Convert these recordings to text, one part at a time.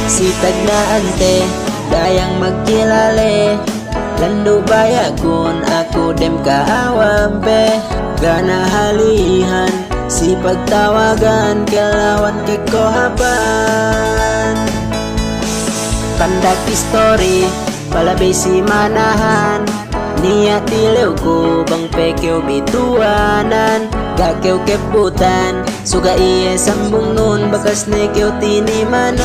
sitag na ante dayang magkilale. Lando bayagon ako dem kaawampe, gana halihan si pagtawagan kalawan kay kohaban. Pandag story palabay si manahan, niya tilew ko bang pekyo bituanan. Gakyaw keputan suga iye sambung nun bakas nekyo tinimanan.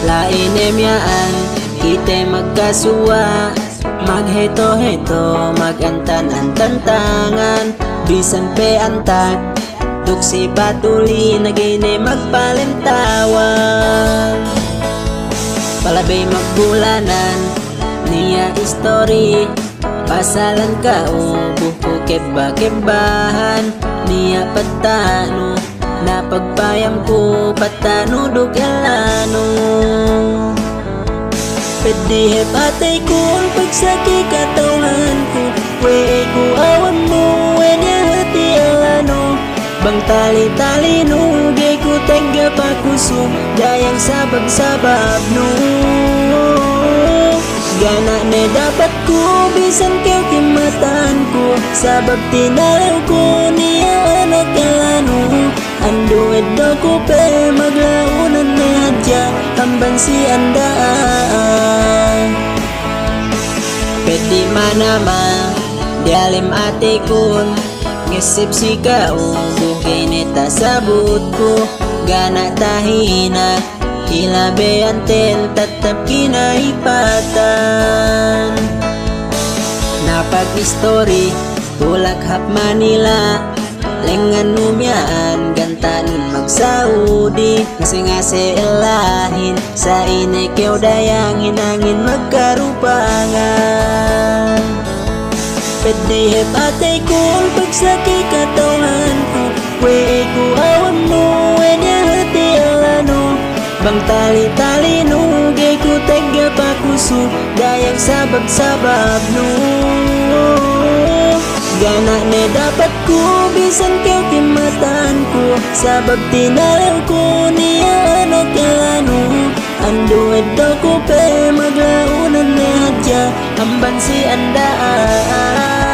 Lainemyaan kita magkasuwa, magheto-heto, magantan-antan tangan. Bisan pe antak, tuksi patuli, nagine magpalintawan. Palabay magbulanan, niya story, pasalan ka ubuh ko keba-kebahan. Niya patano, napagpayam ko patano dugelano. Pwede patay ko ang pagsaki katawan ko, we ko awan mo, wenya hati alano. Bang tali-tali no, gay ko tega pakuso, dayang sabab-sabab no. Gana ne dapat ko, bisan kayo kimatan ko, sabab tinalaw ko niya anak alano. Ando edo ko pe maglaunan na hadya, tamban si andaan. Pwede manama, dialim ate kun, ngisip si kaubo, kinita sabut ko, gana tahina, ilabe anten, tatap kinaipatan. Napag-story, tulak hap Manila, lengan numyaan, gantanon magsaudi. Ngase-ngase elahin, sa inekyaw dayang hinangin magkarupangan. Pwede hepatay ko ang pagsaki katawan ko, we ko awan mo, wenya hati alano. Bang tali-tali no, gay ko tega pakuso, dayang sabab-sabab no. Gana ne dapat ko, bisan kayo kimatan ko, sabab tinalaw ko niya anak alano. Ando edo ko pe maglaunan na hadya, amban si andaan.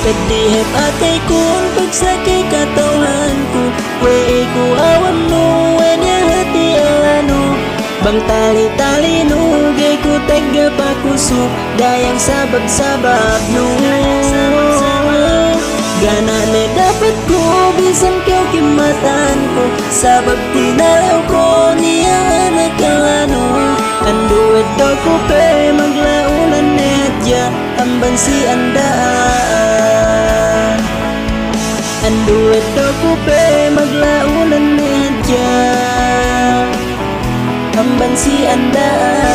Pwede hepatay ko ang pagsaki katawan ko, we ko awan mo, wenya hati alano. Bang tali-tali no, gay ko tega pakuso, dayang sabab-sabab no. Gana ne dapat ko, bisan kayo kimatan ko, sabab tinalaw ko niya anak alano. Ando edo ko pe maglaunan ne hadya, amban si andaan. Ando edo ko pe maglaunan ne hadya, amban si andaan.